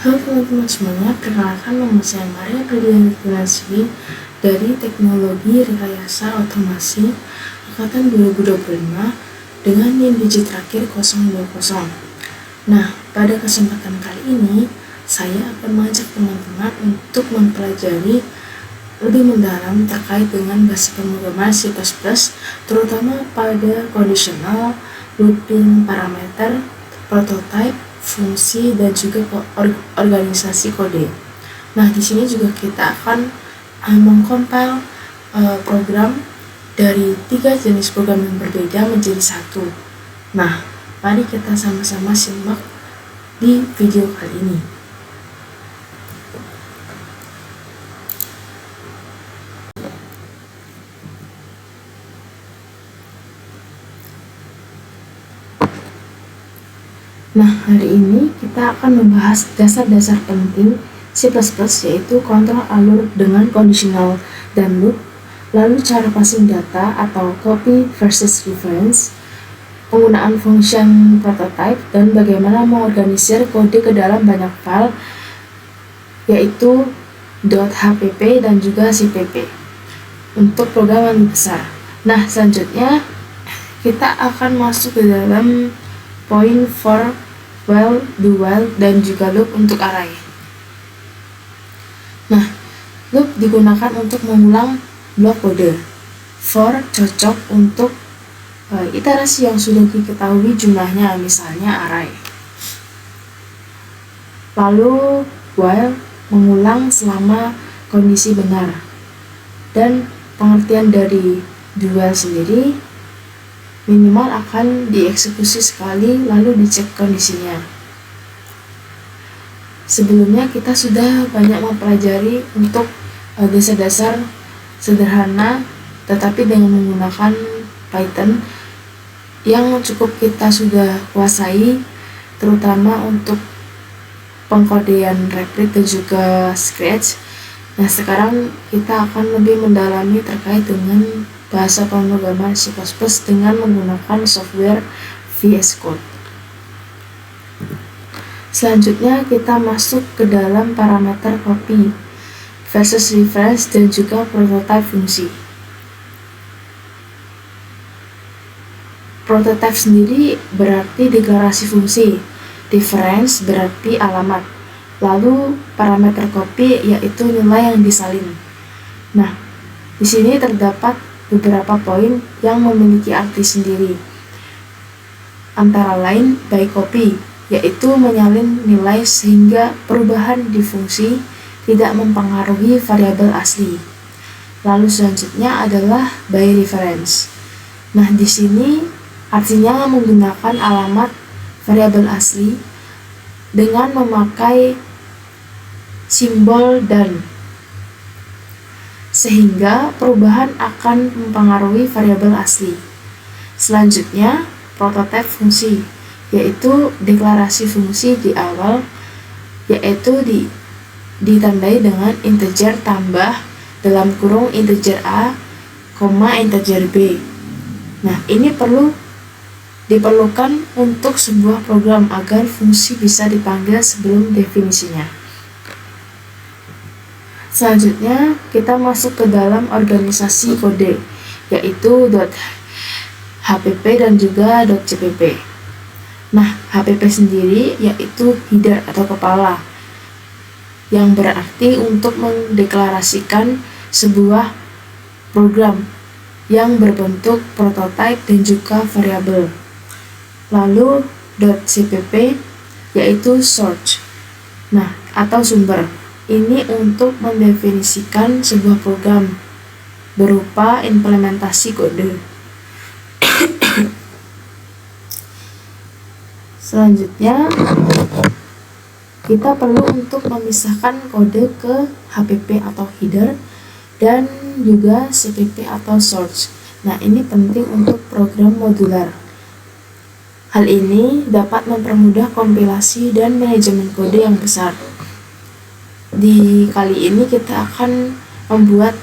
Halo teman-teman semuanya, perkenalkan nama saya Maria Prediani Gunarswi dari Teknologi Rekayasa Otomasi Angkatan 2025 dengan NIM digit terakhir 020. Nah, pada kesempatan kali ini, saya akan mengajak teman-teman untuk mempelajari lebih mendalam terkait dengan bahasa pemrograman C++, terutama pada conditional, looping, parameter, prototype, fungsi, dan juga organisasi kode. Nah, di sini juga kita akan mengcompile program dari 3 jenis program yang berbeda menjadi satu. Nah, mari kita sama-sama simak di video kali ini. Nah, hari ini kita akan membahas dasar-dasar penting C++, yaitu kontrol alur dengan conditional dan loop, lalu cara passing data atau copy versus reference, penggunaan function prototype, dan bagaimana mengorganisir kode ke dalam banyak file, yaitu .hpp dan juga cpp untuk program yang besar. Nah, selanjutnya kita akan masuk ke dalam point for, while, do while, dan juga loop untuk array. Nah, loop digunakan untuk mengulang blok kode. For cocok untuk iterasi yang sudah diketahui jumlahnya, misalnya array. Lalu while mengulang selama kondisi benar. Dan pengertian dari do while sendiri, minimal akan dieksekusi sekali lalu dicek kondisinya. Sebelumnya kita sudah banyak mempelajari untuk dasar-dasar sederhana tetapi dengan menggunakan Python yang cukup kita sudah kuasai, terutama untuk pengkodean Replit dan juga Scratch. Nah, sekarang kita akan lebih mendalami terkait dengan bahasa pemrograman C++ dengan menggunakan software VS Code. Selanjutnya kita masuk ke dalam parameter copy versus reference dan juga prototype fungsi. Prototype sendiri berarti deklarasi fungsi, reference berarti alamat, lalu parameter copy yaitu nilai yang disalin. Nah, di sini terdapat beberapa poin yang memiliki arti sendiri, antara lain by copy, yaitu menyalin nilai sehingga perubahan di fungsi tidak mempengaruhi variabel asli. Lalu selanjutnya adalah by reference. Nah, di sini artinya menggunakan alamat variabel asli dengan memakai simbol dan, sehingga perubahan akan mempengaruhi variabel asli. Selanjutnya, prototype fungsi, yaitu deklarasi fungsi di awal, yaitu ditandai dengan integer tambah dalam kurung integer a, integer b. Nah, ini diperlukan untuk sebuah program agar fungsi bisa dipanggil sebelum definisinya. Selanjutnya, kita masuk ke dalam organisasi kode, yaitu .hpp dan juga .cpp. Nah, HPP sendiri yaitu header atau kepala, yang berarti untuk mendeklarasikan sebuah program yang berbentuk prototype dan juga variabel. Lalu .cpp yaitu source, nah atau sumber. Ini untuk mendefinisikan sebuah program berupa implementasi kode. Selanjutnya, kita perlu untuk memisahkan kode ke HPP atau header dan juga CPP atau source. Nah, ini penting untuk program modular. Hal ini dapat mempermudah kompilasi dan manajemen kode yang besar. Di kali ini kita akan membuat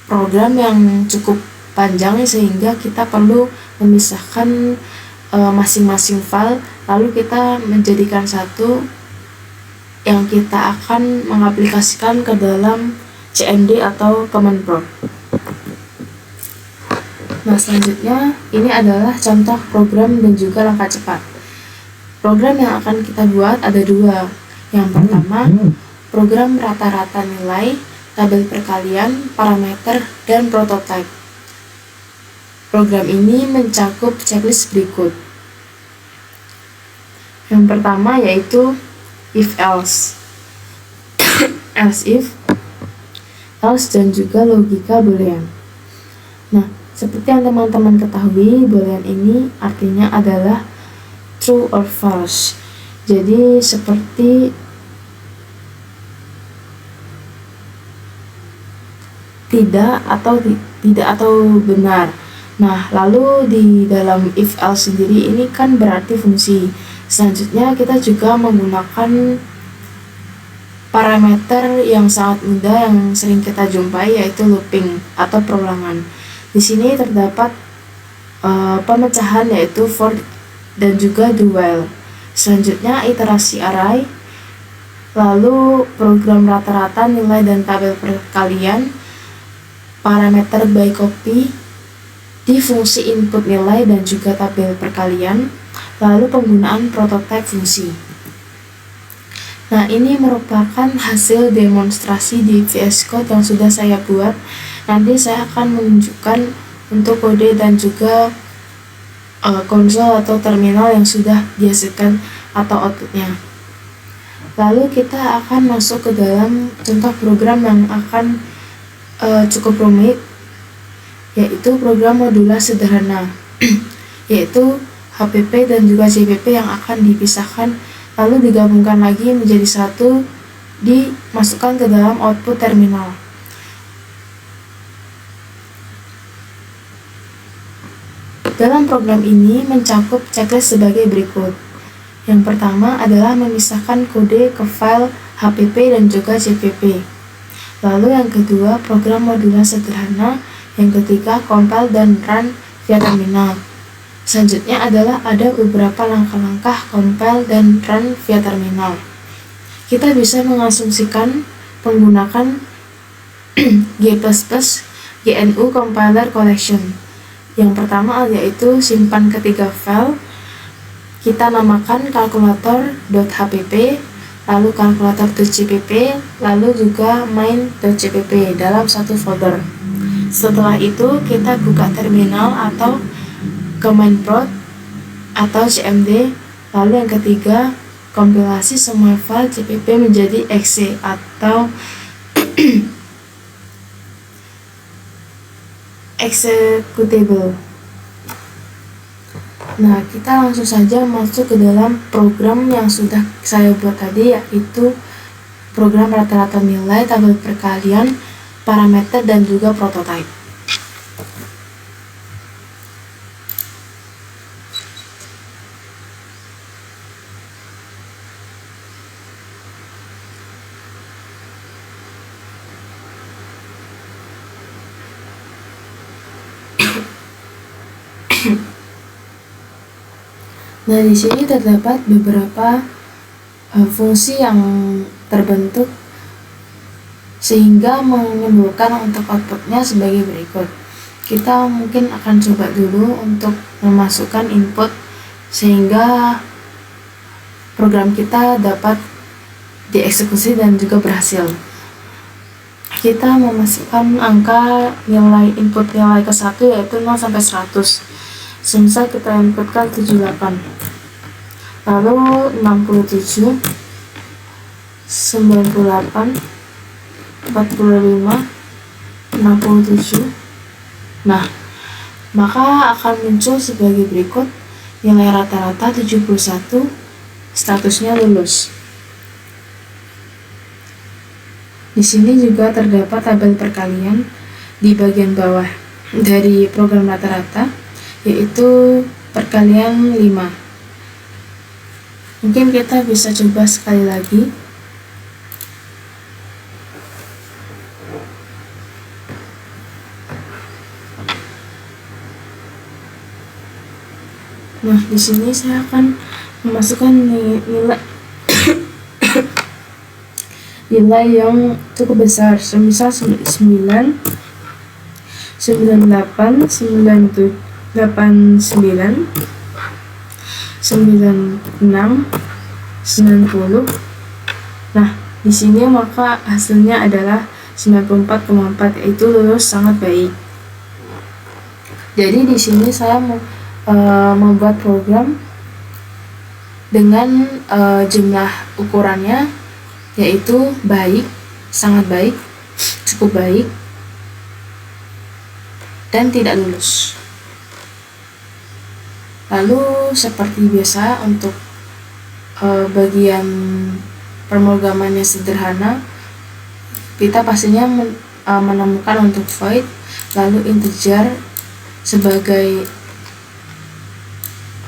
program yang cukup panjang sehingga kita perlu memisahkan masing-masing file lalu kita menjadikan satu yang kita akan mengaplikasikan ke dalam CMD atau Command Prompt. Nah, selanjutnya ini adalah contoh program dan juga langkah cepat. Program yang akan kita buat ada dua. Yang pertama, program rata-rata nilai, tabel perkalian, parameter, dan prototype. Program ini mencakup checklist berikut. Yang pertama yaitu if-else, else-if, else, dan juga logika boolean. Nah, seperti yang teman-teman ketahui, boolean ini artinya adalah true or false. Jadi seperti tidak atau benar. Nah, lalu di dalam if else sendiri ini kan berarti fungsi. Selanjutnya kita juga menggunakan parameter yang sangat mudah yang sering kita jumpai, yaitu looping atau perulangan. Di sini terdapat pemecahan yaitu for dan juga do while. Selanjutnya iterasi array, lalu program rata-rata nilai dan tabel perkalian, parameter by copy di fungsi input nilai dan juga tabel perkalian, lalu penggunaan prototype fungsi. Nah, ini merupakan hasil demonstrasi di VS Code yang sudah saya buat. Nanti saya akan menunjukkan untuk kode dan juga konsol atau terminal yang sudah dihasilkan atau outputnya. Lalu kita akan masuk ke dalam contoh program yang akan cukup rumit, yaitu program modular sederhana, yaitu HPP dan juga JPP yang akan dipisahkan lalu digabungkan lagi menjadi satu, dimasukkan ke dalam output terminal. Dalam program ini mencakup checklist sebagai berikut. Yang pertama adalah memisahkan kode ke file HPP dan juga JPP. Lalu yang kedua, program modular sederhana. Yang ketiga, compile dan run via terminal. Selanjutnya adalah ada beberapa langkah-langkah compile dan run via terminal. Kita bisa mengasumsikan menggunakan G++ GNU Compiler Collection. Yang pertama yaitu simpan ketiga file. Kita namakan kalkulator.hpp, lalu kalkulator.cpp, lalu juga main.cpp dalam satu folder. Setelah itu kita buka terminal atau Command Prompt atau CMD. Lalu yang ketiga, kompilasi semua file CPP menjadi exe atau executable. Nah, kita langsung saja masuk ke dalam program yang sudah saya buat tadi, yaitu program rata-rata nilai, tabel perkalian, parameter, dan juga prototype. Nah, di sini terdapat beberapa fungsi yang terbentuk sehingga menimbulkan untuk outputnya sebagai berikut. Kita mungkin akan coba dulu untuk memasukkan input sehingga program kita dapat dieksekusi dan juga berhasil. Kita memasukkan angka nilai input nilai ke 1 yaitu 0 sampai 100. Semisal kita inputkan 78, lalu 67, 98, 45, 67. Nah, maka akan muncul sebagai berikut: nilai rata-rata 71, statusnya lulus. Di sini juga terdapat tabel perkalian di bagian bawah dari program rata-rata, yaitu perkalian 5. Mungkin kita bisa coba sekali lagi. Nah, di sini saya akan memasukkan nilai nilai yang cukup besar, semisal 9, 98, 89, 96, 90. Nah, di sini maka hasilnya adalah 94,4, yaitu lulus sangat baik. Jadi di sini saya membuat program dengan jumlah ukurannya yaitu baik, sangat baik, cukup baik, dan tidak lulus. Lalu seperti biasa untuk bagian pemrograman yang sederhana, kita pastinya menemukan untuk void, lalu integer sebagai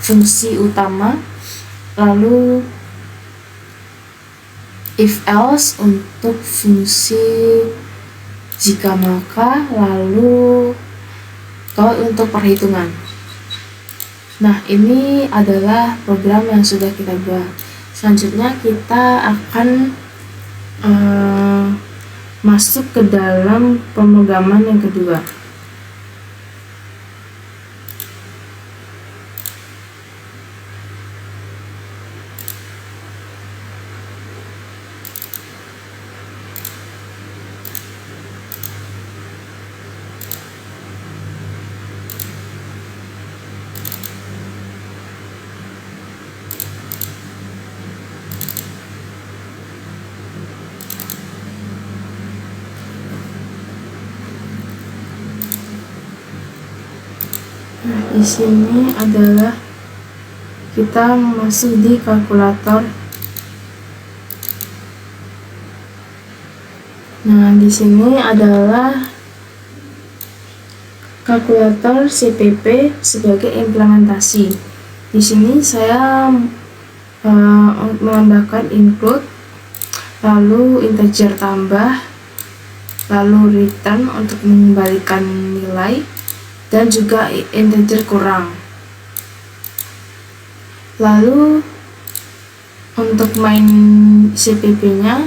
fungsi utama, lalu if else untuk fungsi jika maka, lalu kalau untuk perhitungan. Nah, ini adalah program yang sudah kita buat. Selanjutnya kita akan masuk ke dalam pemrograman yang kedua. Nah, di sini adalah kita masuk di kalkulator. Nah, di sini adalah kalkulator CPP sebagai implementasi. Di sini saya menambahkan include, lalu integer tambah, lalu return untuk mengembalikan nilai, dan juga integer kurang. Lalu untuk main CPP nya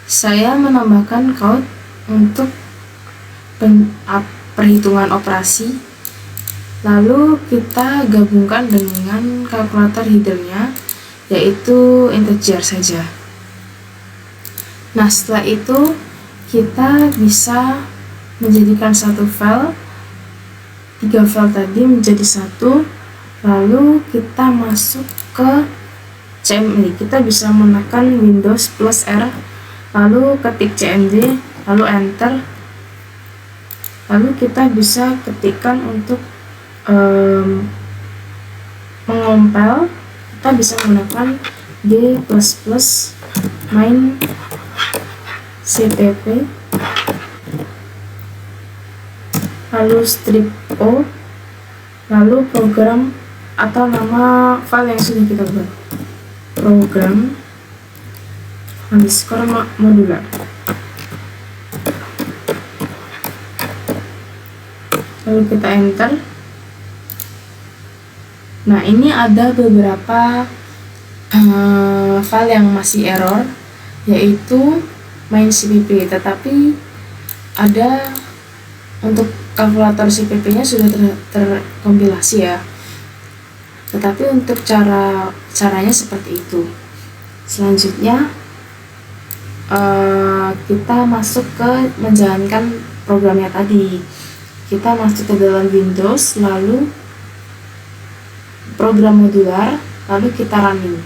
saya menambahkan code untuk perhitungan operasi, lalu kita gabungkan dengan kalkulator headernya, yaitu integer saja. Nah, setelah itu kita bisa menjadikan satu file, 3 file tadi menjadi satu, lalu kita masuk ke CMD. Kita bisa menekan Windows plus R, lalu ketik CMD, lalu enter, lalu kita bisa ketikkan untuk mengompil. Kita bisa menekan G++ main cpp, lalu strip O, lalu program atau nama file yang sudah kita buat, program underscore modular. Lalu kita enter. Nah, ini ada beberapa file yang masih error, yaitu main cpp, tetapi ada untuk kalkulator CPP nya sudah terkompilasi ya, tetapi untuk caranya seperti itu. Selanjutnya kita masuk ke menjalankan programnya tadi. Kita masuk ke dalam Windows, lalu program modular, lalu kita running.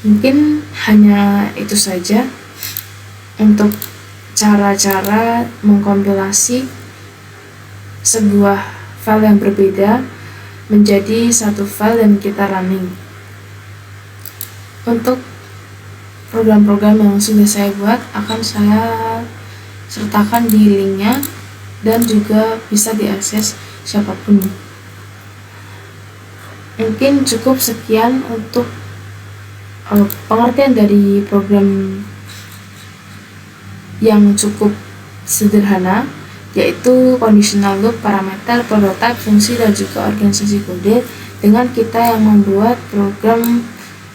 Mungkin hanya itu saja untuk cara-cara mengkompilasi sebuah file yang berbeda menjadi satu file dan kita running. Untuk program-program yang sudah saya buat akan saya sertakan di linknya dan juga bisa diakses siapapun. Mungkin cukup sekian untuk pengertian dari program yang cukup sederhana, yaitu conditional loop, parameter, prototype, fungsi, dan juga organisasi kode, dengan kita yang membuat program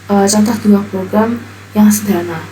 contoh 2 program yang sederhana.